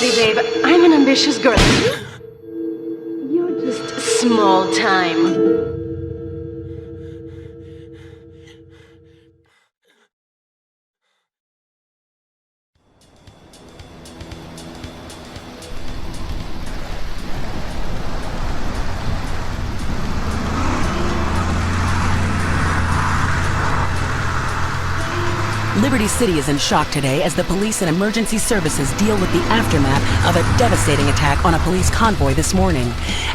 sorry, babe. I'm an ambitious girl. You're just small time. Liberty City is in shock today as the police and emergency services deal with the aftermath of a devastating attack on a police convoy this morning.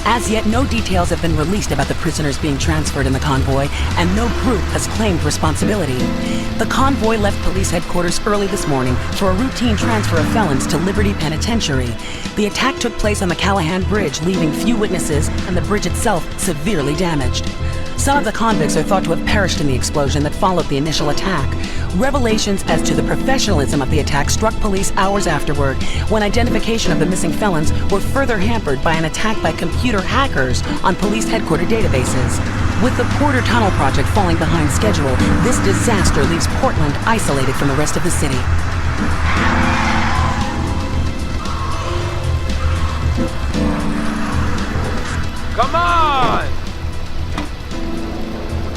As yet, no details have been released about the prisoners being transferred in the convoy, and no group has claimed responsibility. The convoy left police headquarters early this morning for a routine transfer of felons to Liberty Penitentiary. The attack took place on the Callahan Bridge, leaving few witnesses and the bridge itself severely damaged. Some of the convicts are thought to have perished in the explosion that followed the initial attack. Revelations as to the professionalism of the attack struck police hours afterward, when identification of the missing felons were further hampered by an attack by computer hackers on police headquarters databases. With the Porter Tunnel project falling behind schedule, this disaster leaves Portland isolated from the rest of the city. Come on!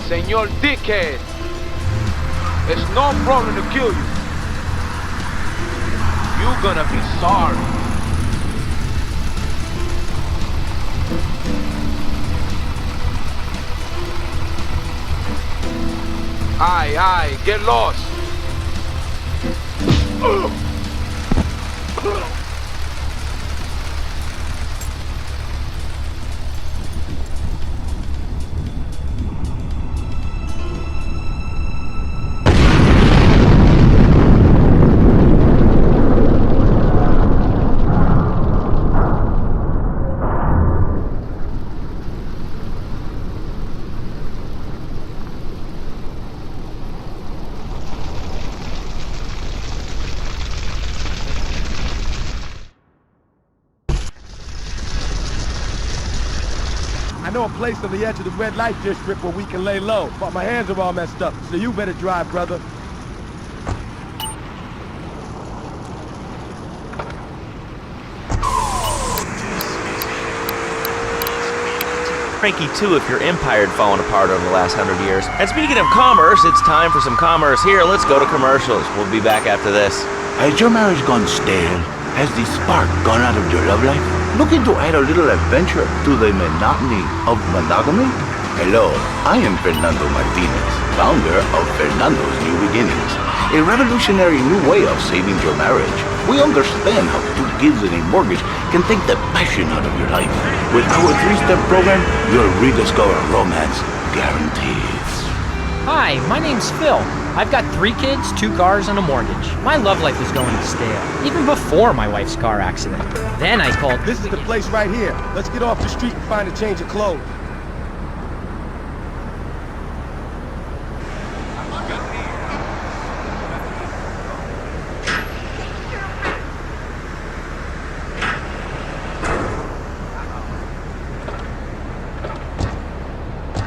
Senor Dickhead! It's no problem to kill you. You're gonna be sorry. Aye, get lost. I know a place on the edge of the red light district where we can lay low, but my hands are all messed up, so you better drive, brother. Cranky too if your empire had fallen apart over the last 100 years. And speaking of commerce, it's time for some commerce. Here, let's go to commercials. We'll be back after this. Has your marriage gone stale? Has the spark gone out of your love life? Looking to add a little adventure to the monotony of monogamy? Hello, I am Fernando Martinez, founder of Fernando's New Beginnings, a revolutionary new way of saving your marriage. We understand how 2 kids and a mortgage can take the passion out of your life. With our 3-step program, you'll rediscover romance guaranteed. Hi, my name's Phil. I've got 3 kids, 2 cars, and a mortgage. My love life is going stale, even before my wife's car accident. Then I called... This is the place right here. Let's get off the street and find a change of clothes.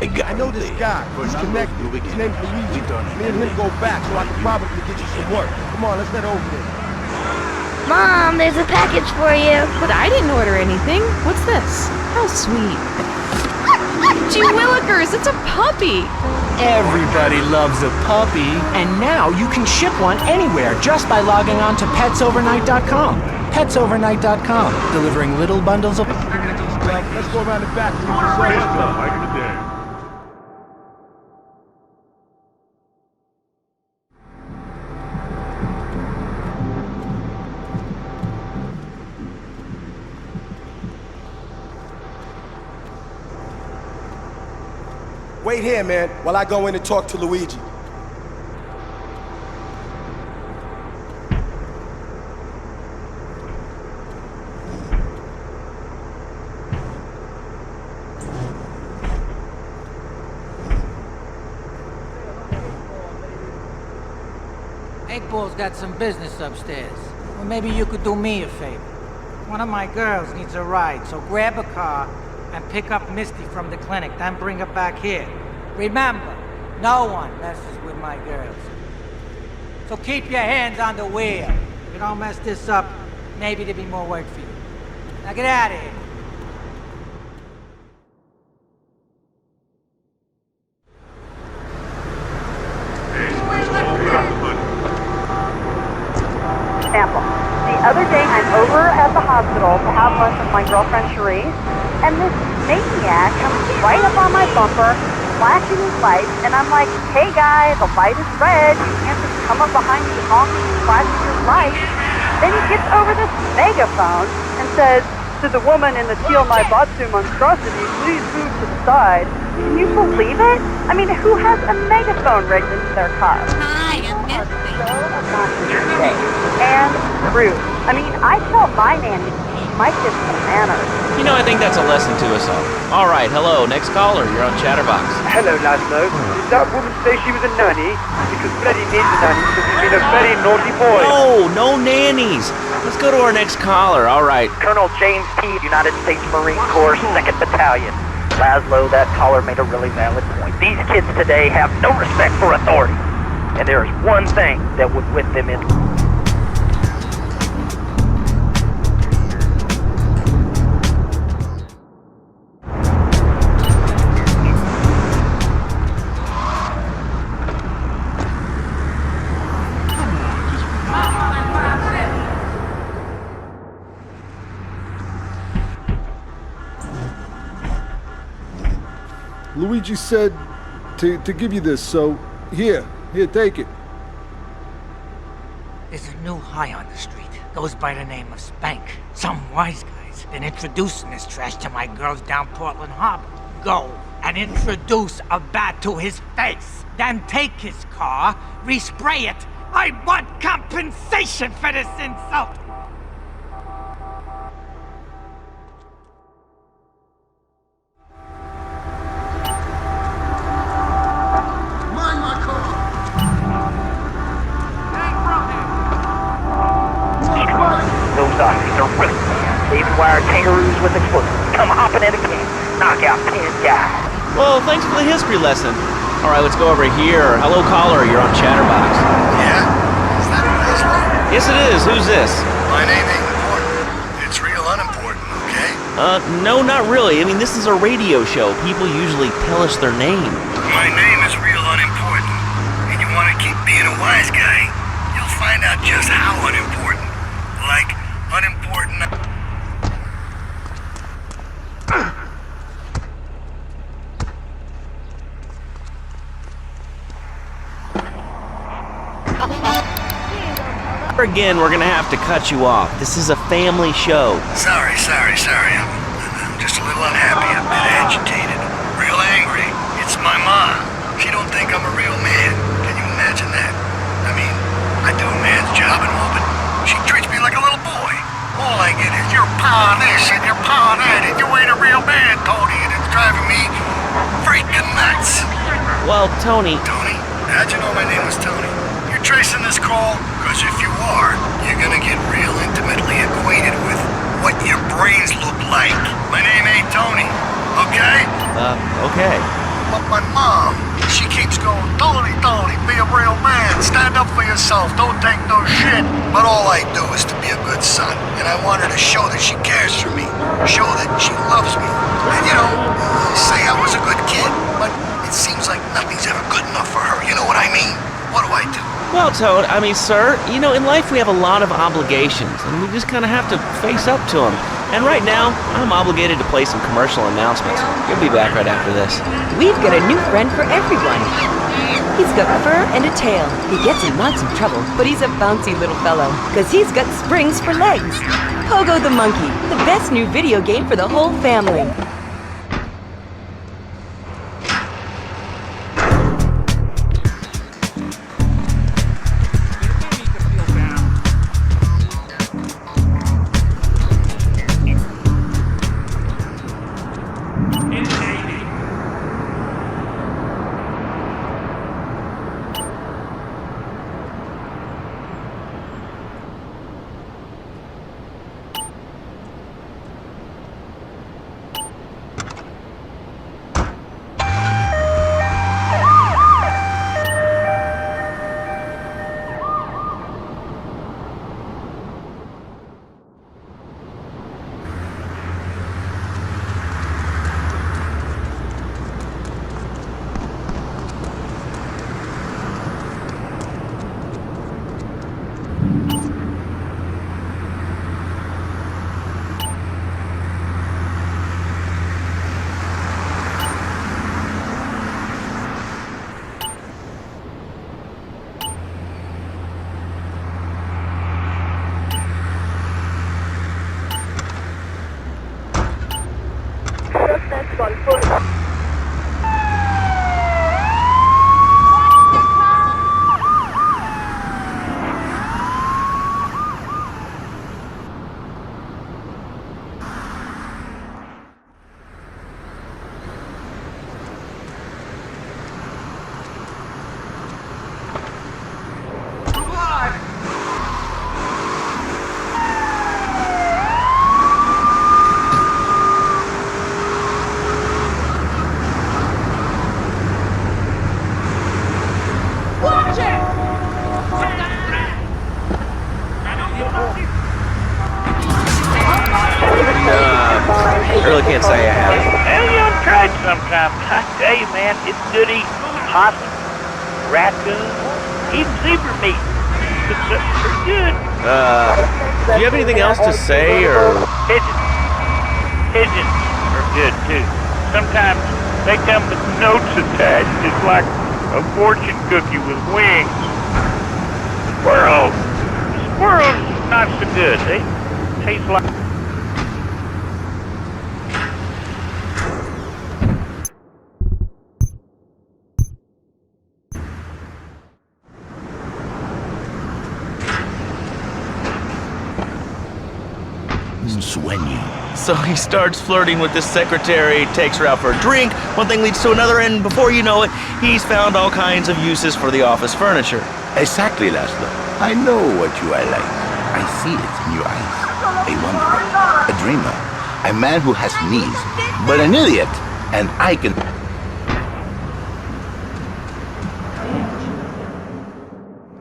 I know this guy. He's connected. His name's Luigi. Me and him go back, so I can probably get you some work. Come on, let's head over there. Mom, there's a package for you. But I didn't order anything. What's this? How sweet. Gee willikers, it's a puppy. Everybody loves a puppy. And now you can ship one anywhere just by logging on to petsovernight.com. Petsovernight.com, delivering little bundles of... Let's go around the back. Wait here, man, while I go in and talk to Luigi. Eightball's got some business upstairs. Well, maybe you could do me a favor. One of my girls needs a ride, so grab a car and pick up Misty from the clinic, then bring her back here. Remember, no one messes with my girls. So keep your hands on the wheel. If you don't mess this up, maybe there'd be more work for you. Now get out of here. Example. The other day I'm over at the hospital to have lunch with my girlfriend Cherise, and this maniac comes right up on my bumper, flashing his lights, and I'm like, hey guy, the light is red, you can't just come up behind me honking and flashing your lights. Then he gets over this megaphone and says, to the woman in the teal Naibatsu monstrosity, please move to the side. Can you believe it? I mean, who has a megaphone rigged into their car? Hi, I'm Misty. So obnoxious today. And rude. I mean, I tell my nanny to teach my kids some manners. You know, I think that's a lesson to us all. All right, hello, next caller. You're on Chatterbox. Hello, Laszlo. Did that woman say she was a nanny? Because Freddie needs a nanny because he's been a very naughty boy. No nannies. Let's go to our next caller. All right. Colonel James P., United States Marine Corps, 2nd Battalion. Laszlo, that caller made a really valid point. These kids today have no respect for authority. And there is one thing that would whip them in. Luigi said to give you this, so here, take it. There's a new high on the street. Goes by the name of Spank. Some wise guy's been introducing this trash to my girls down Portland Harbor. Go and introduce a bat to his face. Then take his car, respray it. I want compensation for this insult. They even wire kangaroos with explosives. Come hopping in again. Knock out 10 guys. Well, thanks for the history lesson. All right, let's go over here. Hello, caller. You're on Chatterbox. Yeah? Is that Laszlo? Yes, it is. Who's this? My name ain't important. It's real unimportant, okay? No, not really. I mean, this is a radio show. People usually tell us their name. My name is real unimportant. And you want to keep being a wise guy, you'll find out just how unimportant. Like, unimportant. Again, we're gonna have to cut you off. This is a family show. Sorry. I'm just a little unhappy, a bit agitated. Real angry. It's my mom. She don't think I'm a real man. Can you imagine that? I mean, I do a man's job and all, but she treats me like a little boy. All I get is your pa this and your pa that, and you ain't a real man, Tony, and it's driving me freaking nuts. Well, Tony... Tony? How'd you know my name was Tony? You're tracing this call? Because if you are, you're gonna get real intimately acquainted with what your brains look like. My name ain't Tony, okay? Okay. But my mom, she keeps going, Tony, be a real man, stand up for yourself, don't take no shit. But all I do is to be a good son, and I want her to show that she cares for me, show that she loves me. And you know, say I was a good kid, but it seems like nothing's ever good enough for her, you know what I mean? What do I do? Well, Toad, I mean, sir, you know, in life we have a lot of obligations, and we just kind of have to face up to them. And right now, I'm obligated to play some commercial announcements. You'll be back right after this. We've got a new friend for everyone. He's got fur and a tail. He gets in lots of trouble, but he's a bouncy little fellow, because he's got springs for legs. Pogo the Monkey, the best new video game for the whole family. can't say I have. Well, you ought to try it sometime. I tell you, man, it's good eating. Possum, raccoon, even zebra meat. It's pretty good. Do you have anything else to say, or...? Pigeons. Pigeons are good, too. Sometimes they come with notes attached. It's like a fortune cookie with wings. Squirrels. Squirrels, not so good. They taste like... Sueño. So he starts flirting with this secretary, takes her out for a drink, one thing leads to another, and before you know it, he's found all kinds of uses for the office furniture. Exactly, Laszlo. I know what you are like. I see it in your eyes. A wanderer, a dreamer, a man who has needs, but an idiot, and I can...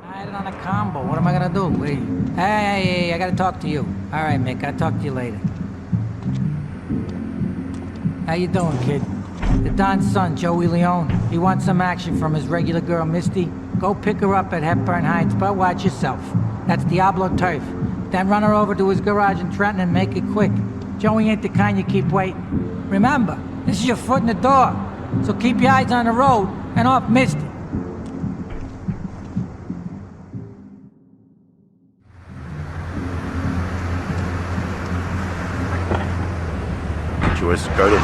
I had it on a combo. What am I gonna do? Wait. Hey, I gotta talk to you. All right, Mick, I'll talk to you later. How you doing, kid? The Don's son, Joey Leone. He wants some action from his regular girl, Misty. Go pick her up at Hepburn Heights, but watch yourself. That's Diablo turf. Then run her over to his garage in Trenton and make it quick. Joey ain't the kind you keep waiting. Remember, this is your foot in the door, so keep your eyes on the road and off Misty. You were skirted.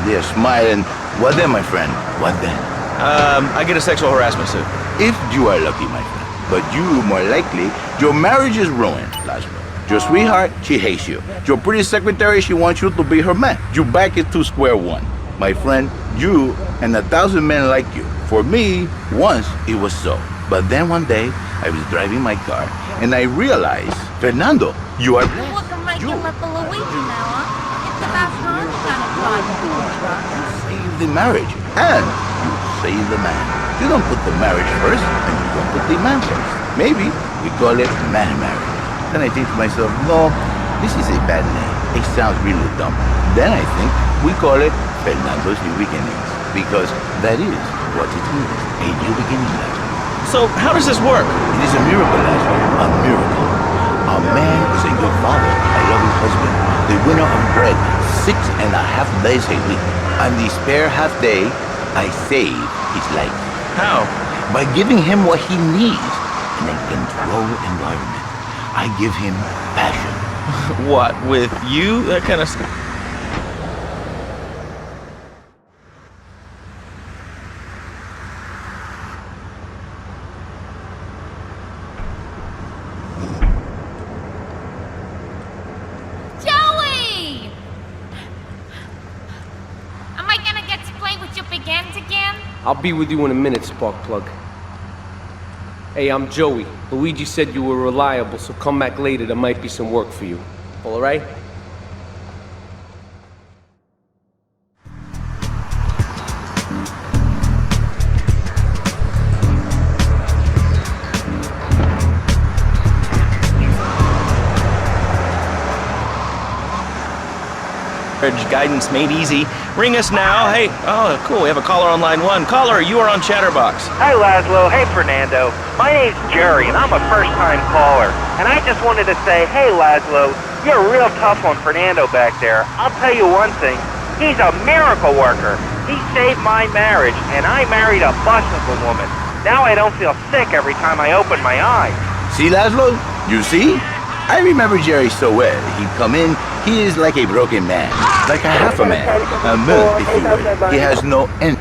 They're smiling. What then, my friend? What then? I get a sexual harassment suit. If you are lucky, my friend. But you, more likely, your marriage is ruined, Laszlo. Your sweetheart, she hates you. Your pretty secretary, she wants you to be her man. You back it to square one. My friend, you and 1,000 men like you. For me, once it was so. But then one day, I was driving my car, and I realized, Fernando, you are... You're looking regular for Luigi now, huh? It's about time you got a driving truck. You save the marriage, and you save the man. You don't put the marriage first, and you don't put the man first. Maybe we call it man marriage. Then I think to myself, no, this is a bad name. It sounds really dumb. Then I think we call it Fernando's New Beginnings, because that is what it means, a new beginning. So how does this work? It is a miracle, Laszlo, a miracle. A man is a good father, a loving husband, the winner of bread 6.5 days a week. On the spare half day, I save his life. How? By giving him what he needs in a controlled environment. I give him passion. What, with you? That kind of... Joey! Am I gonna get to play with your big ends again? I'll be with you in a minute, Sparkplug. Hey, I'm Joey. Luigi said you were reliable, so come back later. There might be some work for you. All right? Guidance made easy. Ring us now. Hey, oh, cool. We have a caller on line 1. Caller, you are on Chatterbox. Hi, Laszlo. Hey, Fernando. My name's Jerry, and I'm a first-time caller. And I just wanted to say, hey, Laszlo, you're a real tough one, Fernando back there. I'll tell you one thing. He's a miracle worker. He saved my marriage, and I married a bustable woman. Now I don't feel sick every time I open my eyes. See, Laszlo? You see? I remember Jerry so well. He'd come in, he is like a broken man, like a half a man, a myth, if you will. He has no end.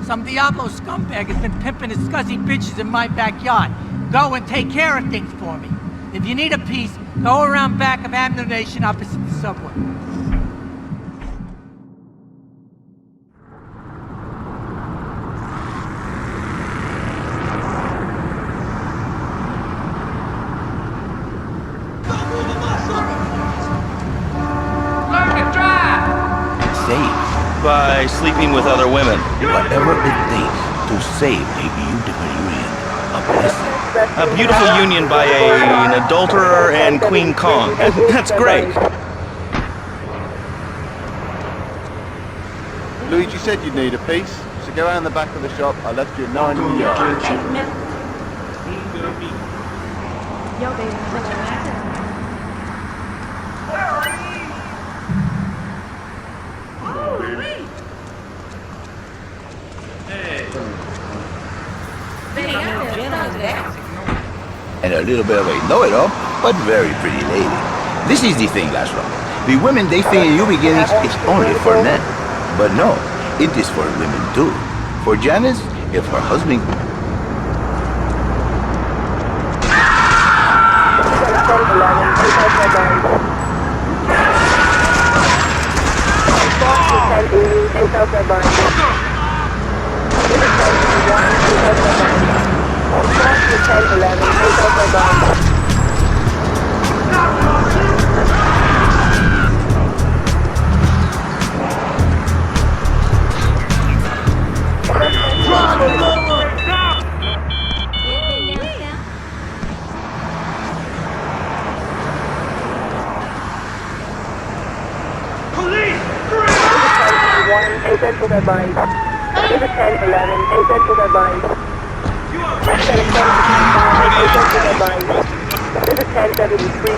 Some Diablo scumbag has been pimping his scuzzy bitches in my backyard. Go and take care of things for me. If you need a piece, go around back of Amno Nation opposite the subway. by sleeping with other women. Whatever it takes to save a beautiful union. A blessing. A beautiful union by an adulterer and Queen Kong. That's great. Luigi said you'd need a piece, so go around the back of the shop. I left you a 9 in the yard. And a little bit of a know-it-all, but very pretty lady. This is the thing, Laszlo. The women they think in new beginnings is only for men. But no, it is for women too. For Janice, if her husband...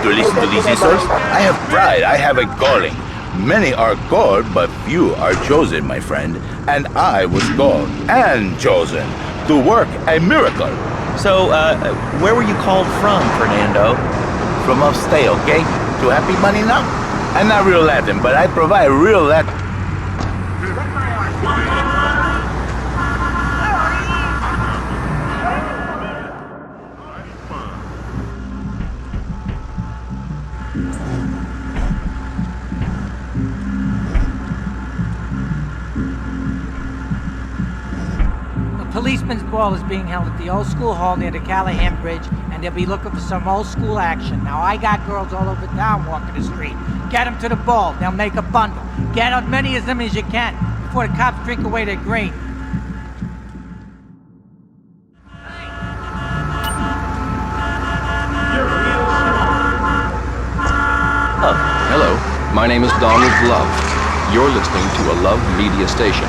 To listen to these insults, I have pride, I have a calling. Many are called, but few are chosen, my friend. And I was called and chosen to work a miracle. So, where were you called from, Fernando? From upstate, okay? To happy money now? I'm not real Latin, but I provide real Latin. Policeman's ball is being held at the old school hall near the Callahan Bridge, and they'll be looking for some old school action. Now, I got girls all over town walking the street. Get them to the ball. They'll make a bundle. Get as many of them as you can before the cops drink away their grain. Hello, my name is Donald Love. You're listening to a Love Media station.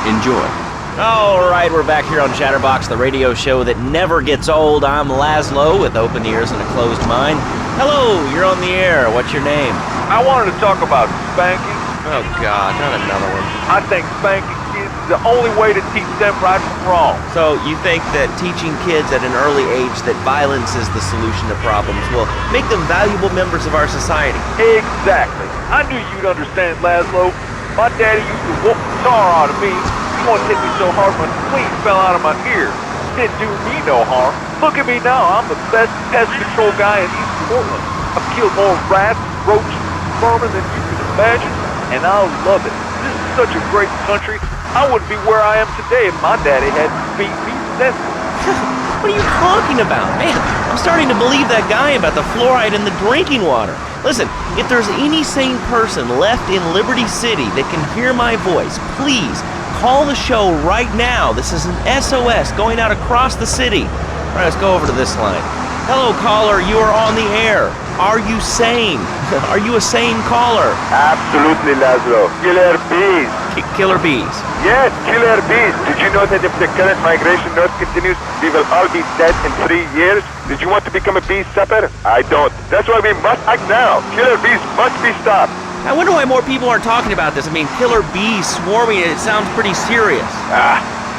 Enjoy. All right, we're back here on Chatterbox, the radio show that never gets old. I'm Laszlo with open ears and a closed mind. Hello, you're on the air. What's your name? I wanted to talk about spanking. Oh, God, not another one. I think spanking kids is the only way to teach them right from wrong. So you think that teaching kids at an early age that violence is the solution to problems will make them valuable members of our society? Exactly. I knew you'd understand, Laszlo. My daddy used to whoop the tar out of me. He wanted to hit me so hard my spleen fell out of my ear. Didn't do me no harm. Look at me now. I'm the best pest control guy in East Portland. I've killed more rats, roaches, vermin than you can imagine, and I love it. This is such a great country. I wouldn't be where I am today if my daddy hadn't beat me senseless. What are you talking about? Man, I'm starting to believe that guy about the fluoride in the drinking water. Listen, if there's any sane person left in Liberty City that can hear my voice, please call the show right now. This is an SOS going out across the city. All right, let's go over to this line. Hello, caller. You are on the air. Are you sane? Are you a sane caller? Absolutely, Laszlo. Killer bees. Killer bees? Yes, killer bees. Did you know that if the current migration north continues, we will all be dead in 3 years? Did you want to become a bee stopper? I don't. That's why we must act now. Killer bees must be stopped. I wonder why more people aren't talking about this. I mean, killer bees swarming, it sounds pretty serious.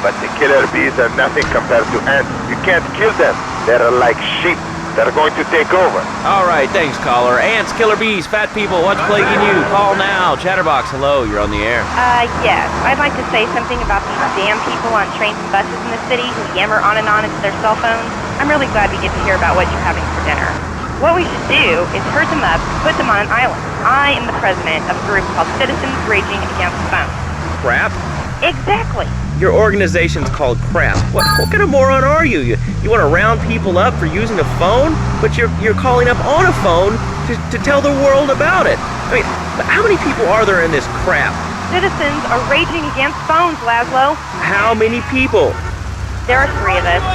But the killer bees are nothing compared to ants. You can't kill them. They're like sheep. They're going to take over. All right, thanks, caller. Ants, killer bees, fat people, what's plaguing you? Call now. Chatterbox, hello, you're on the air. Yes. I'd like to say something about these damn people on trains and buses in the city who yammer on and on into their cell phones. I'm really glad we get to hear about what you're having for dinner. What we should do is herd them up and put them on an island. I am the president of a group called Citizens Raging Against the Phone. Crap? Exactly. Your organization's called Crap. What kind of moron are you? You want to round people up for using a phone? But you're calling up on a phone to tell the world about it. I mean, how many people are there in this crap? Citizens are raging against phones, Laszlo. How many people? There are 3 of us.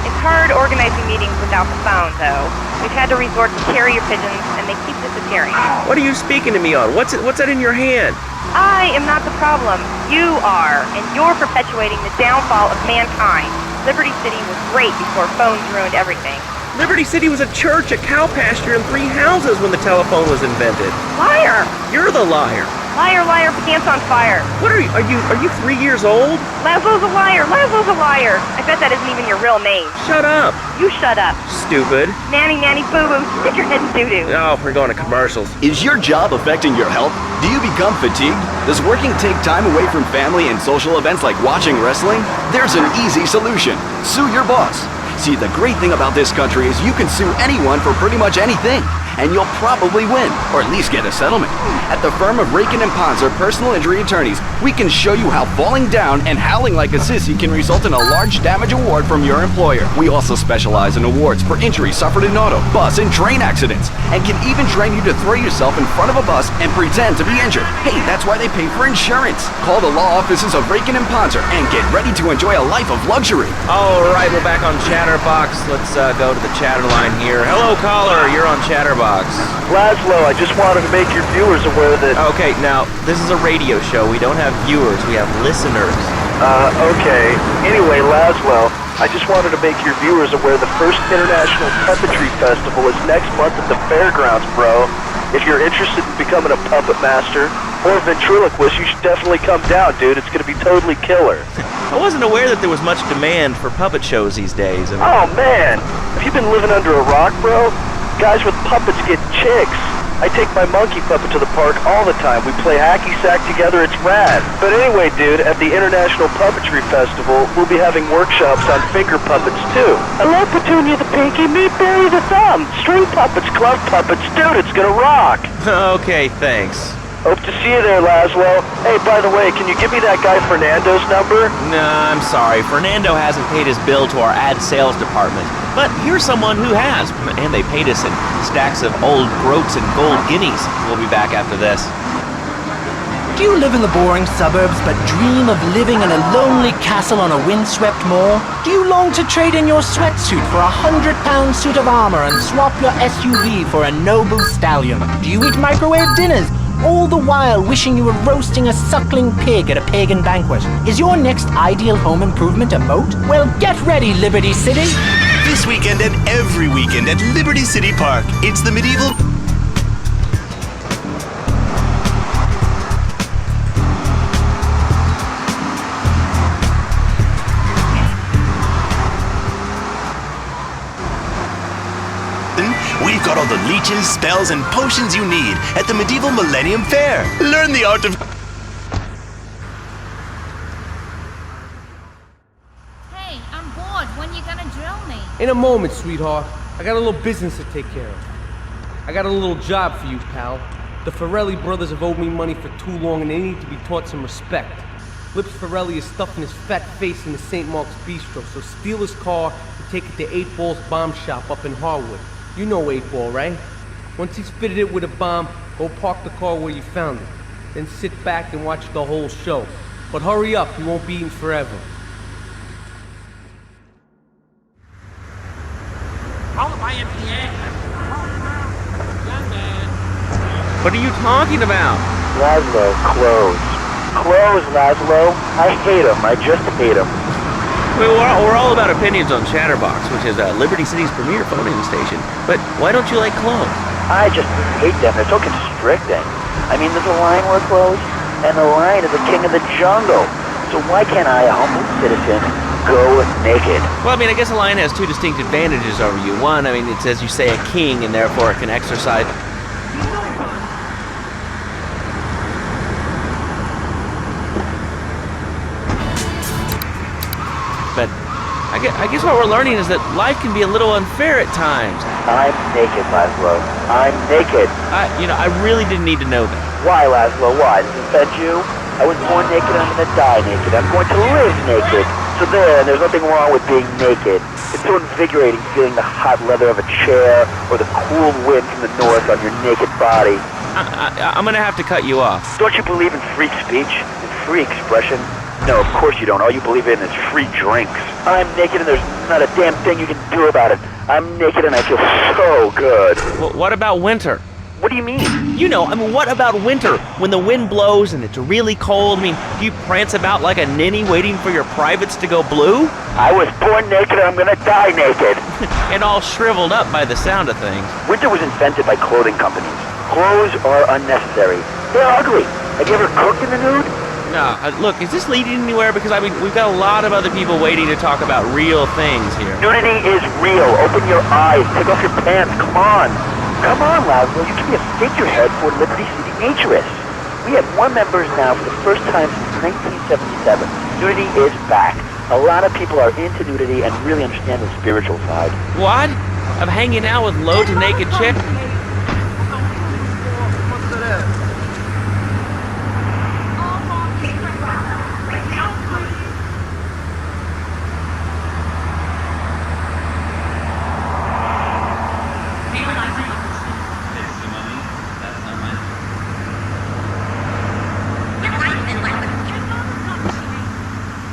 It's hard organizing meetings without the phone, though. We've had to resort to carrier pigeons, and they keep disappearing. What are you speaking to me on? What's that in your hand? I am not the problem. You are, and you're perpetuating the downfall of mankind. Liberty City was great before phones ruined everything. Liberty City was a church, a cow pasture, and 3 houses when the telephone was invented. Liar! You're the liar. Liar, liar, pants on fire. What are you? Are you 3 years old? Laszlo's a liar. Laszlo's a liar. I bet that isn't even your real name. Shut up. You shut up. Stupid. Nanny, nanny, boo-boo. Stick your head in doo-doo. Oh, we're going to commercials. Is your job affecting your health? Do you become fatigued? Does working take time away from family and social events like watching wrestling? There's an easy solution. Sue your boss. See, the great thing about this country is you can sue anyone for pretty much anything, and you'll probably win, or at least get a settlement. At the firm of Rakin & Ponzer Personal Injury Attorneys, we can show you how falling down and howling like a sissy can result in a large damage award from your employer. We also specialize in awards for injuries suffered in auto, bus, and train accidents, and can even train you to throw yourself in front of a bus and pretend to be injured. Hey, that's why they pay for insurance. Call the law offices of Rakin & Ponzer and get ready to enjoy a life of luxury. All right, we're back on Chatterbox. Let's go to the chatter line here. Hello, caller. You're on Chatterbox. Laszlo, I just wanted to make your viewers aware that... Okay, now, this is a radio show. We don't have viewers, we have listeners. Okay. Anyway, Laszlo, I just wanted to make your viewers aware the first International Puppetry Festival is next month at the fairgrounds, bro. If you're interested in becoming a puppet master or a ventriloquist, you should definitely come down, dude. It's gonna be totally killer. I wasn't aware that there was much demand for puppet shows these days. Oh, man! Have you been living under a rock, bro? Guys with puppets get chicks. I take my monkey puppet to the park all the time. We play hacky sack together, it's rad. But anyway, dude, at the International Puppetry Festival, we'll be having workshops on finger puppets, too. Hello, Petunia the Pinky, meet Barry the Thumb. String puppets, glove puppets, dude, it's gonna rock. Okay, thanks. Hope to see you there, Laszlo. Hey, by the way, can you give me that guy Fernando's number? Nah, I'm sorry. Fernando hasn't paid his bill to our ad sales department. But here's someone who has, and they paid us in stacks of old groats and gold guineas. We'll be back after this. Do you live in the boring suburbs but dream of living in a lonely castle on a windswept moor? Do you long to trade in your sweatsuit for a 100-pound suit of armor and swap your SUV for a noble stallion? Do you eat microwave dinners, all the while wishing you were roasting a suckling pig at a pagan banquet? Is your next ideal home improvement a moat? Well, get ready, Liberty City! This weekend and every weekend at Liberty City Park, it's the medieval... We've got all the leeches, spells, and potions you need at the Medieval Millennium Fair. Learn the art of... Hey, I'm bored. When you gonna drill me? In a moment, sweetheart. I got a little business to take care of. I got a little job for you, pal. The Ferrelli brothers have owed me money for too long and they need to be taught some respect. Lips Ferrelli is stuffing his fat face in the St. Mark's Bistro, so steal his car and take it to 8 Ball's bomb shop up in Harwood. You know 8 Ball, right? Once he's fitted it with a bomb, go park the car where you found it. Then sit back and watch the whole show. But hurry up, he won't be eating forever. What are you talking about? Laszlo, clothes. Clothes, Laszlo. I hate them. I just hate them. We're all about opinions on Chatterbox, which is Liberty City's premier phone-in station. But why don't you like clothes? I just hate them. They're so constricting. I mean, there's a line where clothes, and the lion is the king of the jungle. So why can't I, a humble citizen, go naked? Well, I mean, I guess a lion has 2 distinct advantages over you. One, I mean, it's, as you say, a king, and therefore it can exercise... But I guess what we're learning is that life can be a little unfair at times. I'm naked, Laszlo. I'm naked. I really didn't need to know that. Why, Laszlo? Why? Does it offend you? I was born naked, I'm gonna die naked. I'm going to live naked. So there's nothing wrong with being naked. It's so invigorating feeling the hot leather of a chair or the cool wind from the north on your naked body. I'm gonna have to cut you off. Don't you believe in free speech and free expression? No, of course you don't. All you believe in is free drinks. I'm naked and there's not a damn thing you can do about it. I'm naked and I feel so good. Well, what about winter? What do you mean? You know, I mean, what about winter? When the wind blows and it's really cold, I mean, do you prance about like a ninny waiting for your privates to go blue? I was born naked and I'm gonna die naked. And all shriveled up by the sound of things. Winter was invented by clothing companies. Clothes are unnecessary. They're ugly. Have you ever cooked in the nude? No, look, is this leading anywhere? Because I mean, we've got a lot of other people waiting to talk about real things here. Nudity is real. Open your eyes. Take off your pants. Come on. Come on, Laszlo. You can be a figurehead for Liberty City Naturists. We have more members now for the first time since 1977. Nudity is back. A lot of people are into nudity and really understand the spiritual side. What? Of hanging out with loads of naked chicks?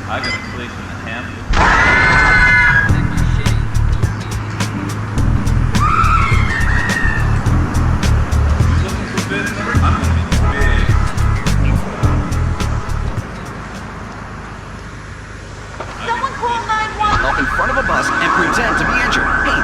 I got a place in the Hamptons. Looking for business? I'm gonna be big. Someone call 911. Up in front of a bus and pretend to be injured. Hey,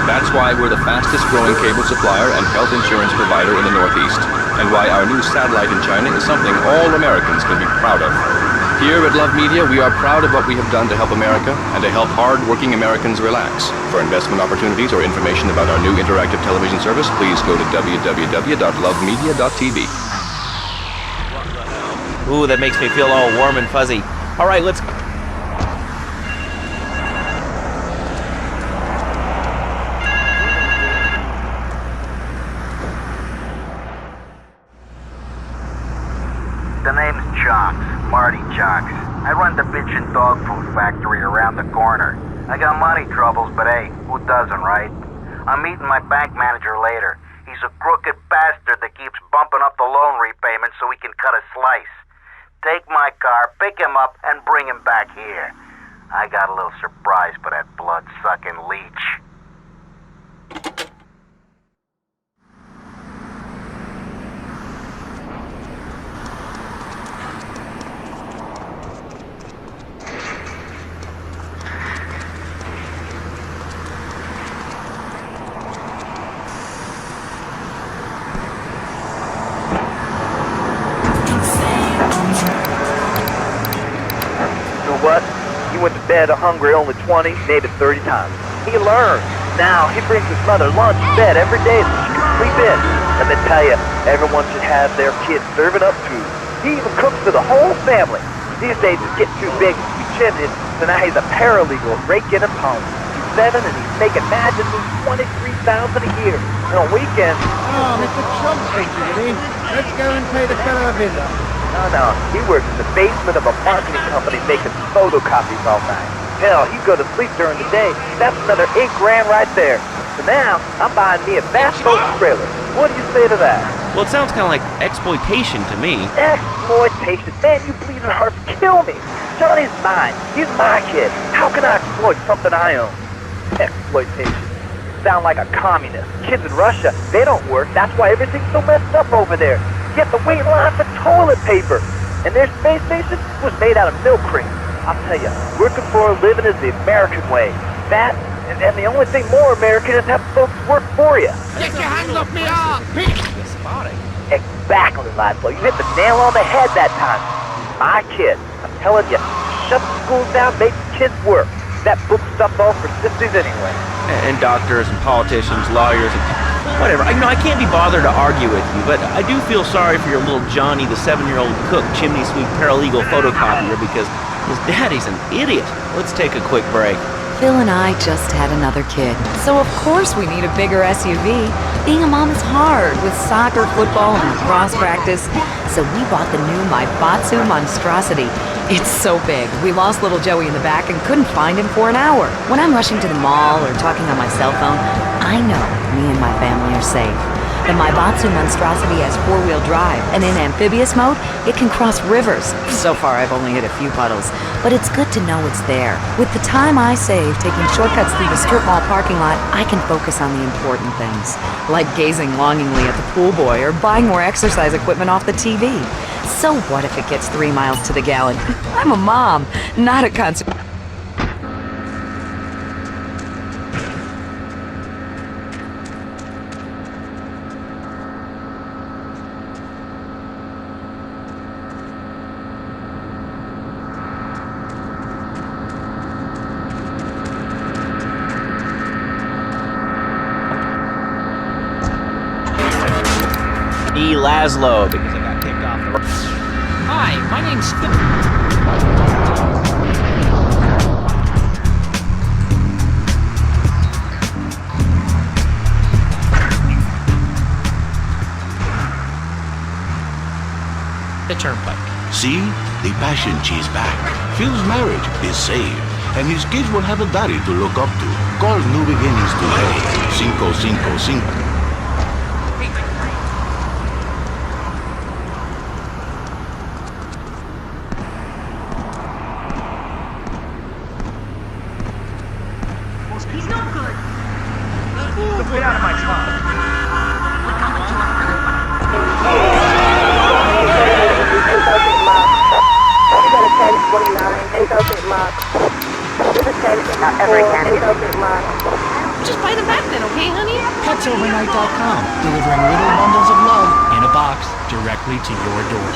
that's why we're the fastest growing cable supplier and health insurance provider in the Northeast, and why our new satellite in China is something all Americans can be proud of. Here at Love Media, we are proud of what we have done to help America and to help hard-working Americans relax. For investment opportunities or information about our new interactive television service, please go to www.lovemedia.tv. Ooh, that makes me feel all warm and fuzzy. All right, let's... The name's Jocks, Marty Jocks. I run the bitch and dog food factory around the corner. I got money troubles, but hey, who doesn't, right? I'm meeting my bank manager later. He's a crooked bastard that keeps bumping up the loan repayment so he can cut a slice. Take my car, pick him up, and bring him back here. I got a little surprise for that blood-sucking leech. What? He went to bed hungry only 20, maybe 30 times. He learned. Now, he brings his mother lunch to bed every day so she can sleep in. Let me tell you, everyone should have their kids serving up food. He even cooks for the whole family. These days, he's getting too big to be chimney, so now he's a paralegal at Rake-In and Palm. He's 7 and he's making magically $23,000 a year. And on weekends... Oh, Mr. Trump agent, let's go and pay the fellow a visit. No, he works in the basement of a marketing company making photocopies all night. Hell, he'd go to sleep during the day. That's another $8 grand right there. So now, I'm buying me a fast boat trailer. What do you say to that? Well, it sounds kind of like exploitation to me. Exploitation? Man, you bleeding heart kill me. Johnny's mine. He's my kid. How can I exploit something I own? Exploitation. Sound like a communist. Kids in Russia, they don't work. That's why everything's so messed up over there. You have to wait in line for toilet paper. And their space station was made out of milk cream. I'll tell you, working for a living is the American way. That, and the only thing more American is have folks work for you. Get your hands off me arm! Exactly, Laszlo. You hit the nail on the head that time. My kid. I'm telling you, shut the schools down, make the kids work. That book stuff all for sissies anyway. And doctors and politicians, lawyers, and whatever. I can't be bothered to argue with you, but I do feel sorry for your little Johnny, the 7-year-old cook, chimney sweep, paralegal photocopier, because his daddy's an idiot. Let's take a quick break. Phil and I just had another kid, so of course we need a bigger SUV. Being a mom is hard, with soccer, football, and lacrosse practice, so we bought the new Maibatsu Monstrosity. It's so big, we lost little Joey in the back and couldn't find him for an hour. When I'm rushing to the mall or talking on my cell phone, I know me and my family are safe. The Maibatsu monstrosity has four-wheel drive, and in amphibious mode, it can cross rivers. So far, I've only hit a few puddles, but it's good to know it's there. With the time I save taking shortcuts through the strip mall parking lot, I can focus on the important things, like gazing longingly at the pool boy or buying more exercise equipment off the TV. So what if it gets 3 miles to the gallon? I'm a mom, not a consumer. Laszlo, because I got kicked off the... Hi, my name's Phil. The Turnpike. See? The passion cheese back. Phil's marriage is saved, and his kids will have a daddy to look up to. Call New Beginnings today. 555. Get out of my car. Just buy them back then, okay, honey? PetsOvernight.com, delivering little bundles of love in a box directly to your door.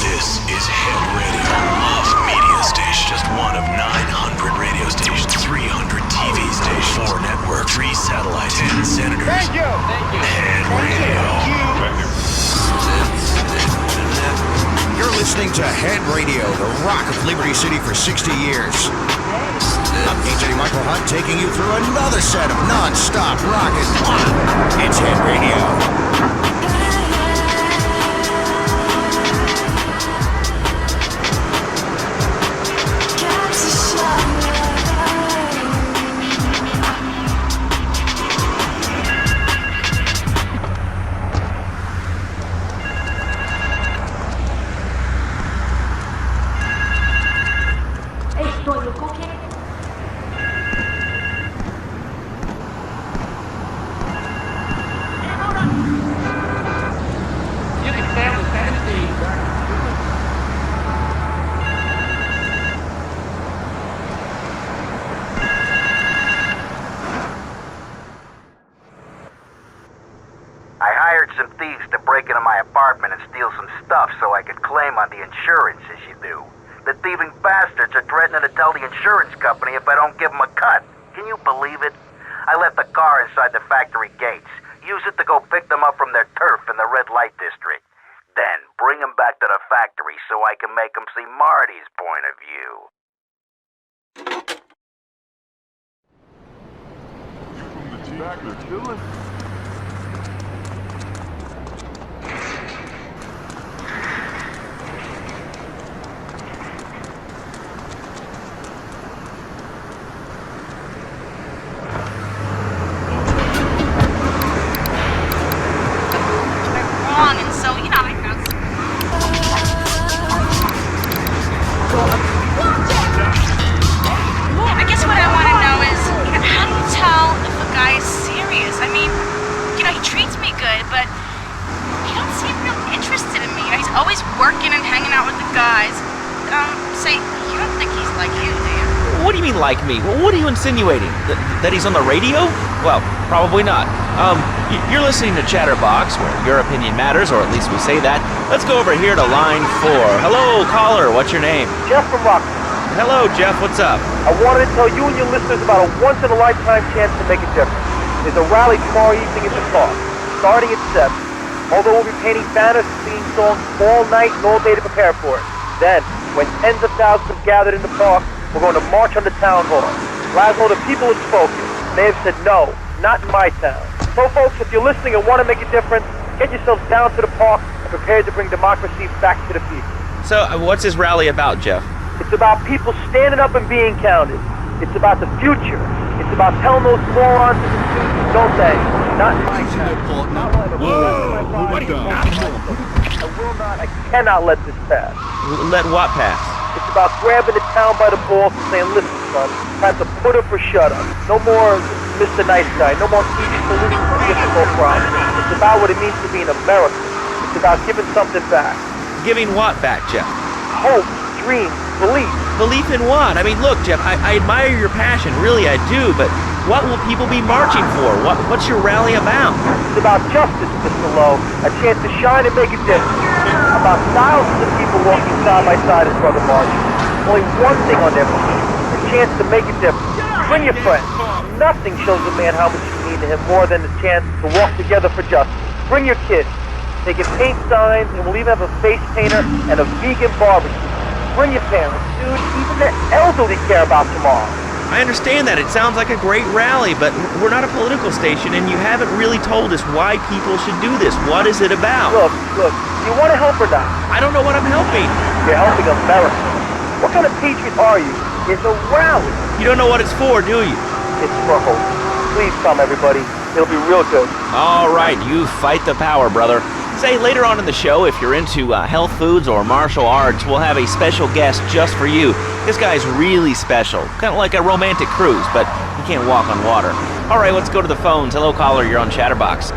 This is Head Radio, Love Media Station. Just one of 900 radio stations, 300 TV stations, 4 networks, 3 satellites, 10 senators. Thank you. Head Radio. You're listening to Head Radio, the rock of Liberty City for 60 years. I'm DJ Michael Hunt taking you through another set of non-stop rocket. It's Head Radio. Some thieves to break into my apartment and steal some stuff so I could claim on the insurance, as you do. The thieving bastards are threatening to tell the insurance company if I don't give them a cut. Can you believe it? I left the car inside the factory gates. Use it to go pick them up from their turf in the red light district. Then bring them back to the factory so I can make them see Marty's point of view. Back there chilling. Like me? Well, what are you insinuating? That he's on the radio? Well, probably not. You're listening to Chatterbox, where your opinion matters, or at least we say that. Let's go over here to line 4. Hello, caller. What's your name? Jeff from Rock. Hello, Jeff. What's up? I wanted to tell you and your listeners about a once-in-a-lifetime chance to make a difference. There's a rally tomorrow evening at the park, starting at 7. Although we'll be painting banners and singing songs all night and all day to prepare for it. Then, when tens of thousands have gathered in the park, we're going to march on the town hall. Laszlo, the people have spoken. They have said no, not in my town. So folks, if you're listening and want to make a difference, get yourselves down to the park and prepared to bring democracy back to the people. So, what's this rally about, Jeff? It's about people standing up and being counted. It's about the future. It's about telling those morons in the streets, don't they? Not in my town. Not one of them. I cannot let this pass. Let what pass? It's about grabbing the town by the balls and saying, listen, son, time to put up or shut up. No more Mr. Nice Guy. No more easy solutions to difficult problems. It's about what it means to be an American. It's about giving something back. Giving what back, Jeff? Hope, dreams, belief. Belief in what? I mean, look, Jeff, I admire your passion. Really, I do. But what will people be marching for? What's your rally about? It's about justice, Mr. Lowe. A chance to shine and make a difference. About thousands of people walking side by side as brother marching. Only one thing on their mind. A chance to make a difference. Bring your friends. Nothing shows a man how much you mean to him more than the chance to walk together for justice. Bring your kids. They can paint signs, and we'll even have a face painter and a vegan barbecue. Bring your parents, dude. Even the elderly care about tomorrow. I understand that. It sounds like a great rally, but we're not a political station, and you haven't really told us why people should do this. What is it about? Look, do you want to help or not? I don't know what I'm helping. You're helping America. What kind of patriot are you? It's a rally. You don't know what it's for, do you? It's for hope. Please come, everybody. It'll be real good. All right, you fight the power, brother. Say, later on in the show, if you're into health foods or martial arts, we'll have a special guest just for you. This guy's really special. Kind of like a romantic cruise, but he can't walk on water. All right, let's go to the phones. Hello, caller. You're on Chatterbox.